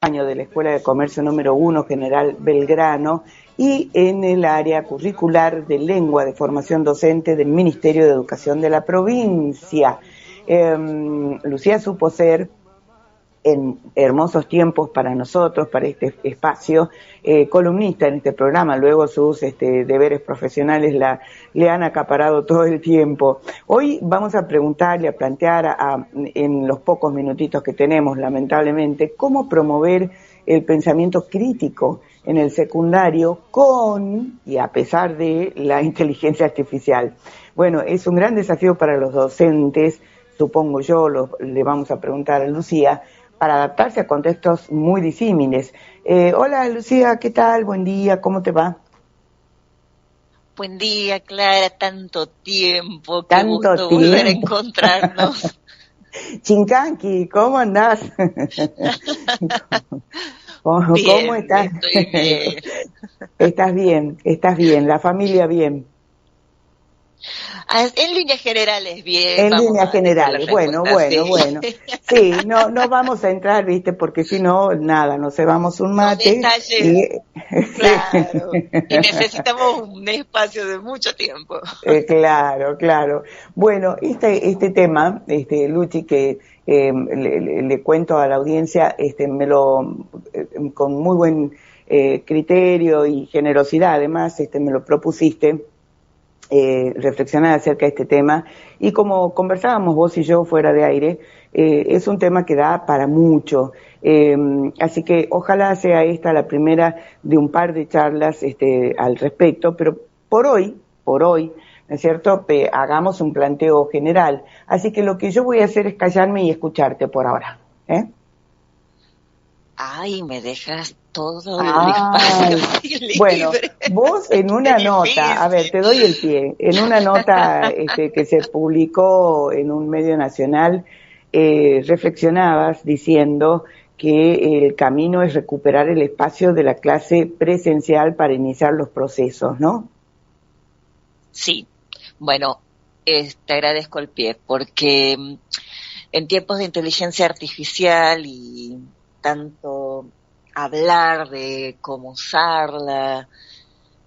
año de la Escuela de Comercio número 1, General Belgrano, y en el área curricular de lengua de formación docente del Ministerio de Educación de la provincia. Lucía supo ser, en hermosos tiempos para nosotros, para este espacio, columnista en este programa. Luego sus deberes profesionales le han acaparado todo el tiempo. Hoy vamos a preguntarle, a plantear en los pocos minutitos que tenemos, lamentablemente, cómo promover el pensamiento crítico en el secundario con y a pesar de la inteligencia artificial. Bueno, es un gran desafío para los docentes, supongo yo, le vamos a preguntar a Lucía, para adaptarse a contextos muy disímiles. Hola Lucía, ¿qué tal? Buen día, ¿cómo te va? Buen día, Clara, tanto tiempo, qué Tanto gusto tiempo. Volver a encontrarnos. Chincanqui, ¿cómo andás? Bien, ¿Cómo estás? Estoy bien. Estás bien, la familia bien. En líneas generales, bien. En Vamos líneas a dejar la generales, bueno. respuesta, sí. Sí, no vamos a entrar, ¿viste? Porque si no, nada, nos cebamos un No mate detalles, y... claro. Y necesitamos un espacio de mucho tiempo. Claro. Bueno, este tema, Luchi, que le cuento a la audiencia, con muy buen criterio y generosidad, además, me lo propusiste. Reflexionar acerca de este tema, y como conversábamos vos y yo fuera de aire, es un tema que da para mucho, así que ojalá sea esta la primera de un par de charlas al respecto, pero por hoy, ¿no es cierto?, hagamos un planteo general, así que lo que yo voy a hacer es callarme y escucharte por ahora, ¿eh? Ay, me dejas todo el espacio libre. Bueno, vos en una nota, a ver, te doy el pie, en una nota que se publicó en un medio nacional, reflexionabas diciendo que el camino es recuperar el espacio de la clase presencial para iniciar los procesos, ¿no? Sí, bueno, te agradezco el pie, porque en tiempos de inteligencia artificial y tanto hablar de cómo usarla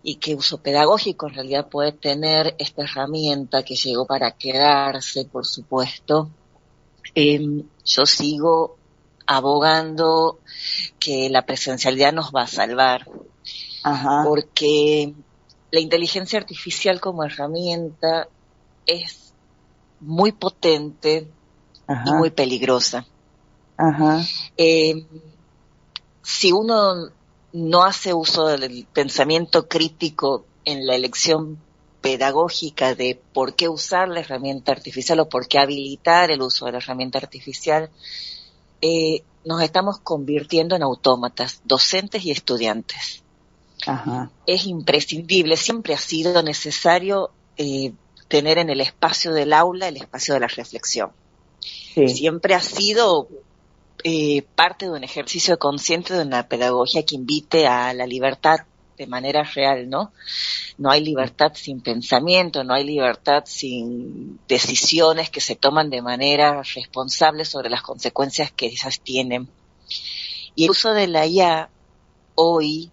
y qué uso pedagógico en realidad puede tener esta herramienta que llegó para quedarse, por supuesto, yo sigo abogando que la presencialidad nos va a salvar. Ajá. Porque la inteligencia artificial como herramienta es muy potente. Ajá. Y muy peligrosa. Ajá. Si uno no hace uso del pensamiento crítico en la elección pedagógica de por qué usar la herramienta artificial o por qué habilitar el uso de la herramienta artificial, nos estamos convirtiendo en autómatas, docentes y estudiantes. Ajá. Es imprescindible, siempre ha sido necesario tener en el espacio del aula el espacio de la reflexión. Sí. Siempre ha sido parte de un ejercicio consciente de una pedagogía que invite a la libertad de manera real, ¿no? No hay libertad sin pensamiento, no hay libertad sin decisiones que se toman de manera responsable sobre las consecuencias que esas tienen. Y el uso de la IA hoy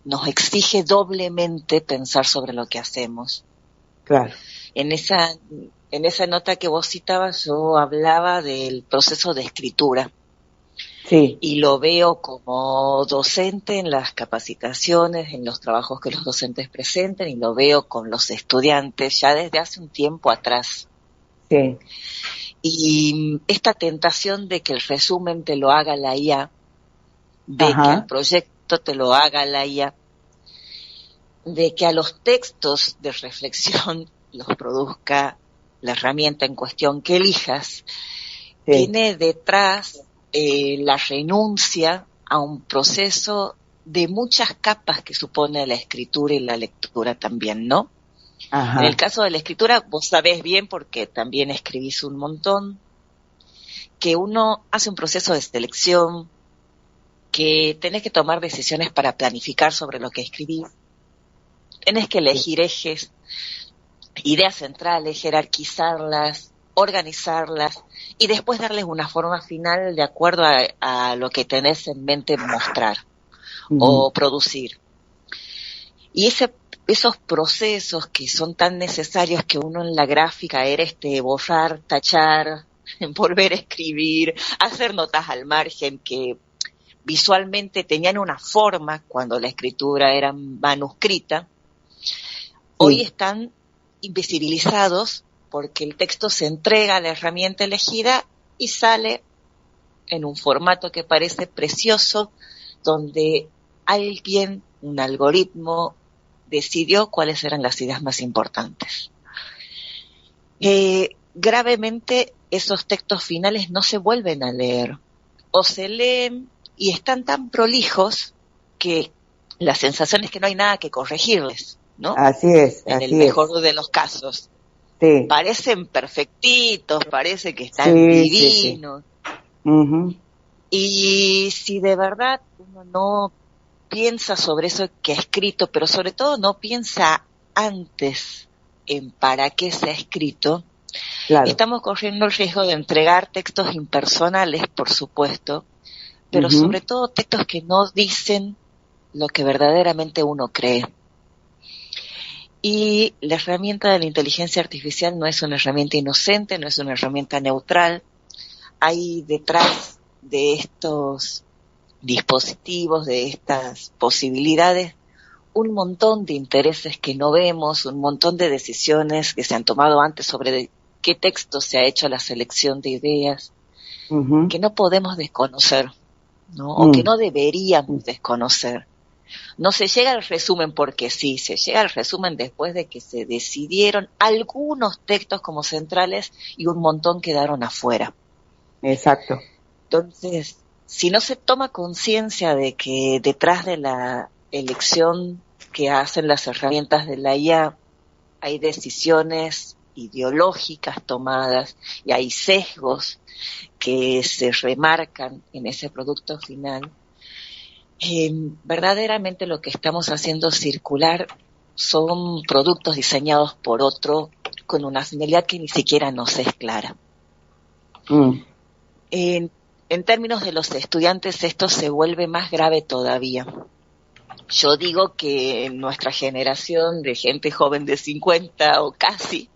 nos exige doblemente pensar sobre lo que hacemos. Claro. En esa nota que vos citabas, yo hablaba del proceso de escritura. Sí. Y lo veo como docente en las capacitaciones, en los trabajos que los docentes presenten, y lo veo con los estudiantes ya desde hace un tiempo atrás. Sí. Y esta tentación de que el resumen te lo haga la IA, de Ajá. que el proyecto te lo haga la IA, de que a los textos de reflexión los produzca la herramienta en cuestión que elijas, sí, tiene detrás la renuncia a un proceso de muchas capas que supone la escritura y la lectura también, ¿no? Ajá. En el caso de la escritura, vos sabés bien, porque también escribís un montón, que uno hace un proceso de selección, que tenés que tomar decisiones para planificar sobre lo que escribís, tenés que elegir ejes, ideas centrales, jerarquizarlas, organizarlas y después darles una forma final de acuerdo a lo que tenés en mente mostrar o producir. Y esos procesos que son tan necesarios que uno en la gráfica era borrar, tachar, volver a escribir, hacer notas al margen que visualmente tenían una forma cuando la escritura era manuscrita, hoy están invisibilizados porque el texto se entrega a la herramienta elegida y sale en un formato que parece precioso, donde alguien, un algoritmo, decidió cuáles eran las ideas más importantes. Gravemente, esos textos finales no se vuelven a leer, o se leen y están tan prolijos que la sensación es que no hay nada que corregirles, ¿no? Así es. En el mejor de los casos. Sí. Parecen perfectitos, parece que están divinos. Sí. Y si de verdad uno no piensa sobre eso que ha escrito, pero sobre todo no piensa antes en para qué se ha escrito, estamos corriendo el riesgo de entregar textos impersonales, por supuesto, pero sobre todo textos que no dicen lo que verdaderamente uno cree. Y la herramienta de la inteligencia artificial no es una herramienta inocente, no es una herramienta neutral. Hay detrás de estos dispositivos, de estas posibilidades, un montón de intereses que no vemos, un montón de decisiones que se han tomado antes sobre de qué texto se ha hecho la selección de ideas, que no podemos desconocer, ¿no? O que no deberíamos desconocer. No se llega al resumen porque sí, se llega al resumen después de que se decidieron algunos textos como centrales y un montón quedaron afuera. Exacto. Entonces, si no se toma conciencia de que detrás de la elección que hacen las herramientas de la IA hay decisiones ideológicas tomadas y hay sesgos que se remarcan en ese producto final, verdaderamente lo que estamos haciendo circular son productos diseñados por otro con una finalidad que ni siquiera nos es clara. En términos de los estudiantes, esto se vuelve más grave todavía. Yo digo que nuestra generación de gente joven de 50 o casi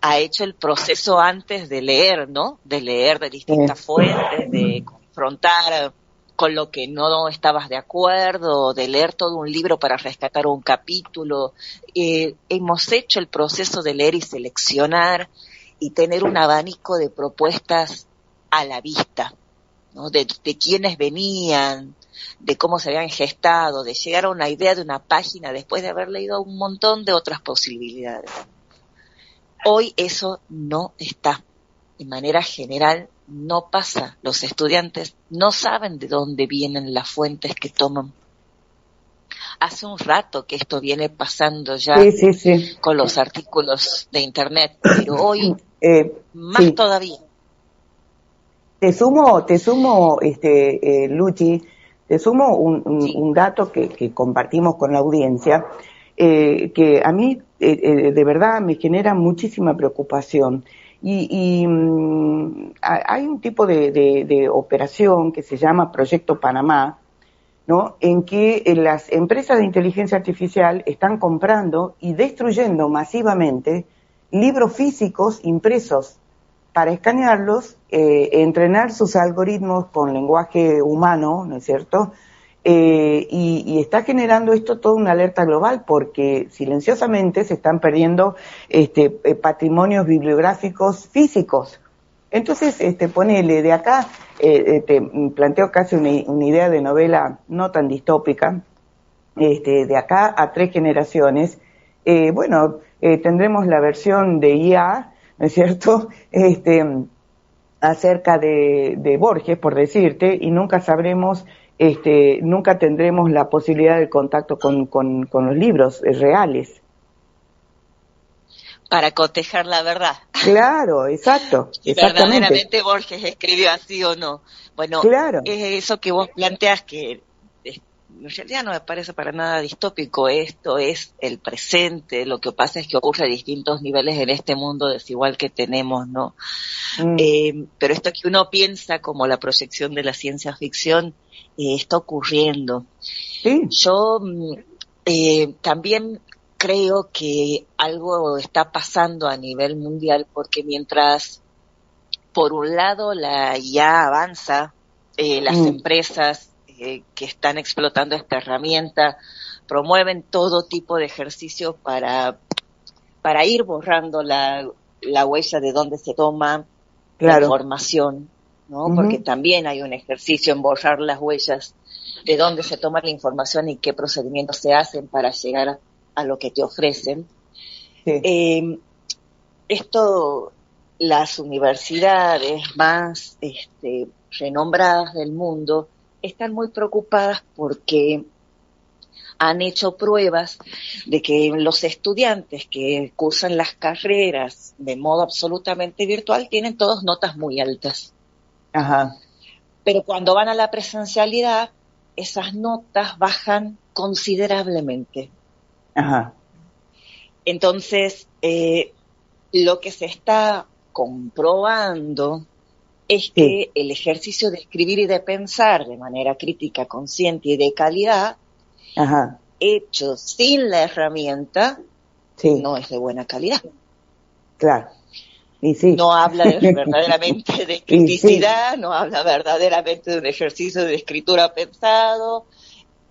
ha hecho el proceso antes de leer, ¿no? De leer de distintas fuentes, de confrontar con lo que no estabas de acuerdo, de leer todo un libro para rescatar un capítulo. Hemos hecho el proceso de leer y seleccionar y tener un abanico de propuestas a la vista, ¿no? De quiénes venían, de cómo se habían gestado, de llegar a una idea de una página después de haber leído un montón de otras posibilidades. Hoy eso no está. De manera general no pasa. Los estudiantes no saben de dónde vienen las fuentes que toman. Hace un rato que esto viene pasando ya con los artículos de internet, pero hoy más todavía. Te sumo, Luchi, te sumo un dato que compartimos con la audiencia, que a mí de verdad me genera muchísima preocupación. Y hay un tipo de operación que se llama Proyecto Panamá, ¿no? En que las empresas de inteligencia artificial están comprando y destruyendo masivamente libros físicos impresos para escanearlos, entrenar sus algoritmos con lenguaje humano, ¿no es cierto? Y está generando esto toda una alerta global porque silenciosamente se están perdiendo patrimonios bibliográficos físicos. Entonces, ponele, de acá, te planteo casi una idea de novela no tan distópica, de acá a 3 generaciones, tendremos la versión de IA, ¿no es cierto?, acerca de Borges, por decirte, y nunca sabremos, nunca tendremos la posibilidad de contacto con los libros reales. Para cotejar la verdad. Claro, exacto. Si verdaderamente Borges escribió así o no. Bueno, claro. Es eso que vos planteas que en realidad no me parece para nada distópico, esto es el presente, lo que pasa es que ocurre a distintos niveles en este mundo desigual que tenemos, ¿no? Pero esto que uno piensa como la proyección de la ciencia ficción está ocurriendo. Sí. Yo también creo que algo está pasando a nivel mundial, porque mientras por un lado la IA avanza, las empresas que están explotando esta herramienta promueven todo tipo de ejercicios para ir borrando la huella de dónde se toma la información, ¿no? Porque también hay un ejercicio en borrar las huellas de dónde se toma la información y qué procedimientos se hacen para llegar a lo que te ofrecen. Sí. Esto, las universidades más renombradas del mundo están muy preocupadas porque han hecho pruebas de que los estudiantes que cursan las carreras de modo absolutamente virtual tienen todos notas muy altas. Ajá. Pero cuando van a la presencialidad, esas notas bajan considerablemente. Ajá. Entonces, lo que se está comprobando es que el ejercicio de escribir y de pensar de manera crítica, consciente y de calidad, hecho sin la herramienta, no es de buena calidad. Claro. Y sí. No habla verdaderamente de criticidad, no habla verdaderamente de un ejercicio de escritura pensado,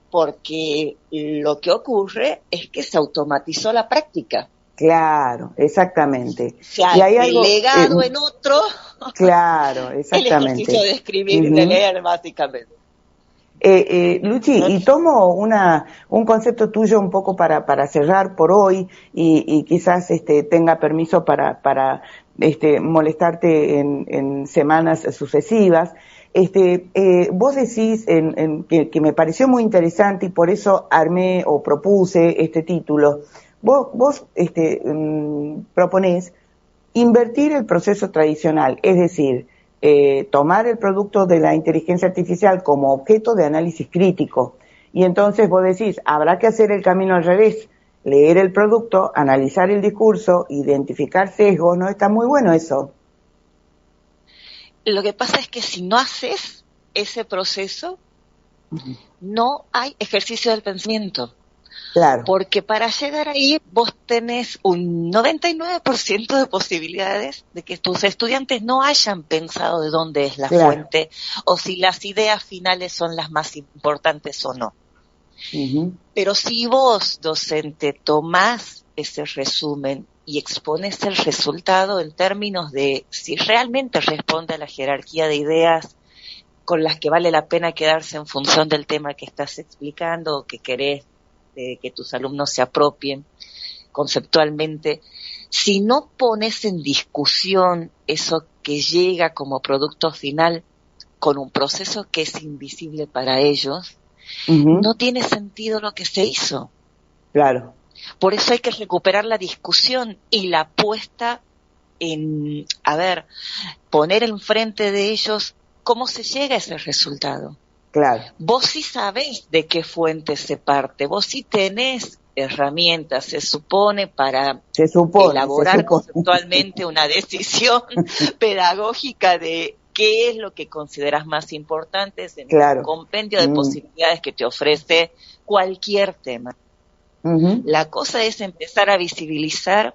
porque lo que ocurre es que se automatizó la práctica. Claro, exactamente. Se ha delegado en otro. Claro, exactamente. El ejercicio de escribir y de leer, básicamente. Luchi, y tomo un concepto tuyo un poco para cerrar por hoy y quizás tenga permiso para molestarte en semanas sucesivas. Vos decís que me pareció muy interesante y por eso armé o propuse este título. Vos proponés invertir el proceso tradicional, es decir, tomar el producto de la inteligencia artificial como objeto de análisis crítico. Y entonces vos decís, habrá que hacer el camino al revés, leer el producto, analizar el discurso, identificar sesgos, ¿no? Está muy bueno eso. Lo que pasa es que si no haces ese proceso, no hay ejercicio del pensamiento. Claro. Porque para llegar ahí vos tenés un 99% de posibilidades de que tus estudiantes no hayan pensado de dónde es la fuente o si las ideas finales son las más importantes o no. Pero si vos, docente, tomás ese resumen y expones el resultado en términos de si realmente responde a la jerarquía de ideas con las que vale la pena quedarse en función del tema que estás explicando o que querés que tus alumnos se apropien conceptualmente, si no pones en discusión eso que llega como producto final con un proceso que es invisible para ellos, no tiene sentido lo que se hizo. Claro. Por eso hay que recuperar la discusión y la puesta en, poner enfrente de ellos cómo se llega a ese resultado. Claro. Vos sí sabés de qué fuente se parte, vos sí tenés herramientas, se supone, para elaborar conceptualmente una decisión pedagógica de qué es lo que consideras más importante en el compendio de posibilidades que te ofrece cualquier tema. La cosa es empezar a visibilizar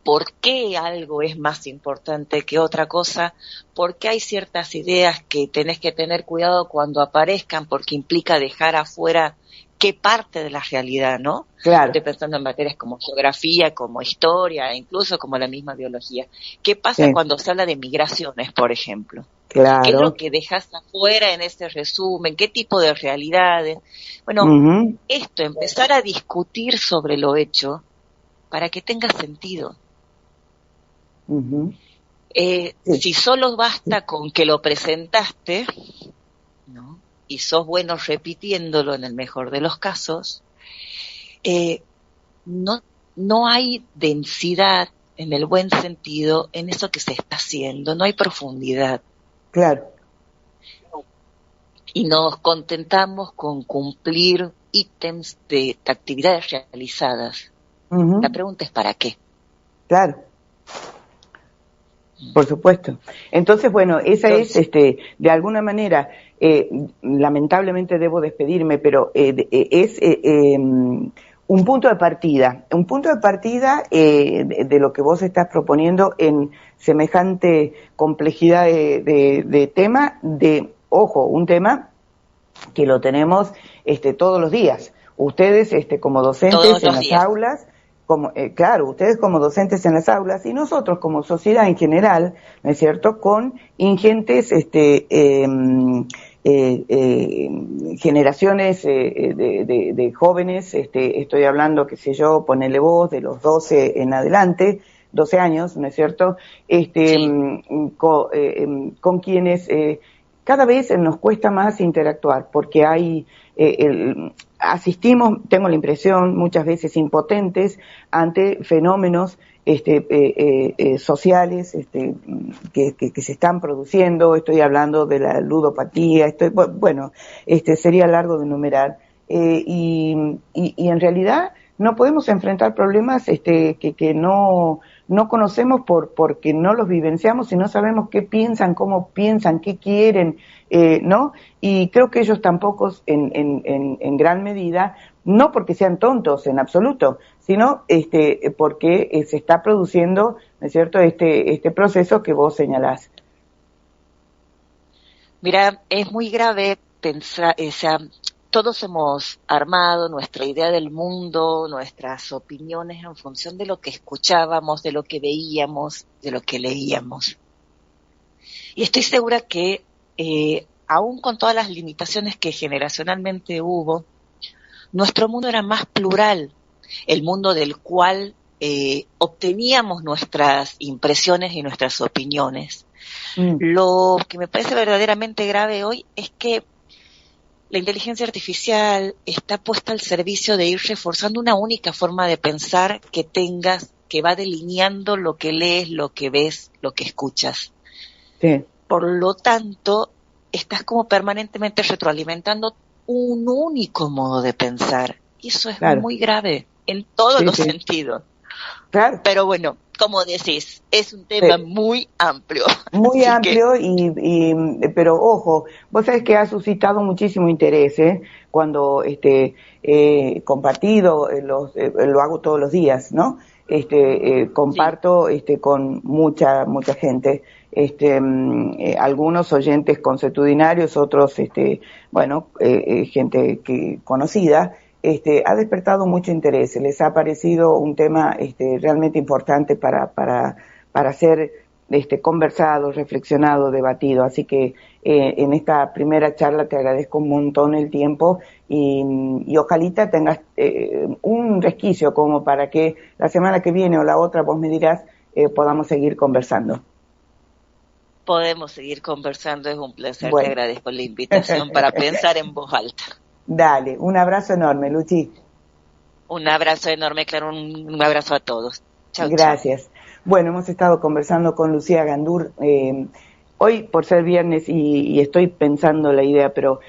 por qué algo es más importante que otra cosa, porque hay ciertas ideas que tenés que tener cuidado cuando aparezcan, porque implica dejar afuera qué parte de la realidad, ¿no? Claro. Estoy pensando en materias como geografía, como historia, incluso como la misma biología. ¿Qué pasa cuando se habla de migraciones, por ejemplo? Claro. ¿Qué es lo que dejas afuera en ese resumen? ¿Qué tipo de realidades? Bueno, esto, empezar a discutir sobre lo hecho para que tenga sentido. Si solo basta con que lo presentaste, ¿no? Y sos bueno repitiéndolo en el mejor de los casos, no hay densidad en el buen sentido en eso que se está haciendo, no hay profundidad. Claro. y nos contentamos con cumplir ítems de actividades realizadas. La pregunta es ¿para qué? Claro. Por supuesto. Entonces, bueno, esa es, de alguna manera, lamentablemente debo despedirme, pero es un punto de partida. Un punto de partida de lo que vos estás proponiendo en semejante complejidad de tema, ojo, un tema que lo tenemos todos los días. Ustedes, como docentes en las aulas, claro, ustedes como docentes en las aulas y nosotros como sociedad en general, ¿no es cierto?, con ingentes generaciones de jóvenes, estoy hablando, qué sé yo, ponele vos, de los 12 en adelante, 12 años, ¿no es cierto?, con quienes cada vez nos cuesta más interactuar, porque hay asistimos, tengo la impresión, muchas veces impotentes ante fenómenos sociales que se están produciendo. Estoy hablando de la ludopatía, sería largo de enumerar, y en realidad no podemos enfrentar problemas que no conocemos porque no los vivenciamos y no sabemos qué piensan, cómo piensan, qué quieren, ¿no? Y creo que ellos tampoco en gran medida, no porque sean tontos en absoluto, sino porque se está produciendo, ¿no es cierto?, este proceso que vos señalás. Mira, es muy grave pensar, todos hemos armado nuestra idea del mundo, nuestras opiniones en función de lo que escuchábamos, de lo que veíamos, de lo que leíamos. Y estoy segura que, aún con todas las limitaciones que generacionalmente hubo, nuestro mundo era más plural, el mundo del cual obteníamos nuestras impresiones y nuestras opiniones. Lo que me parece verdaderamente grave hoy es que la inteligencia artificial está puesta al servicio de ir reforzando una única forma de pensar que tengas, que va delineando lo que lees, lo que ves, lo que escuchas. Sí. Por lo tanto, estás como permanentemente retroalimentando un único modo de pensar. Y eso es muy grave en todos los sentidos. Claro. Pero bueno, como decís, es un tema muy amplio. Muy amplio, pero ojo, vos sabés que ha suscitado muchísimo interés, cuando compartido, lo hago todos los días, ¿no? Comparto con mucha gente, algunos oyentes consuetudinarios, otros, gente conocida. Ha despertado mucho interés, les ha parecido un tema realmente importante para ser conversado, reflexionado, debatido. Así que en esta primera charla te agradezco un montón el tiempo y ojalá tengas un resquicio como para que la semana que viene o la otra, vos me dirás, podamos seguir conversando. Podemos seguir conversando, es un placer, te agradezco la invitación para pensar en voz alta. Dale, un abrazo enorme, Luchi. Un abrazo enorme, claro, un abrazo a todos. Chau, gracias. Chau. Bueno, hemos estado conversando con Lucía Gandur, hoy por ser viernes y estoy pensando la idea, pero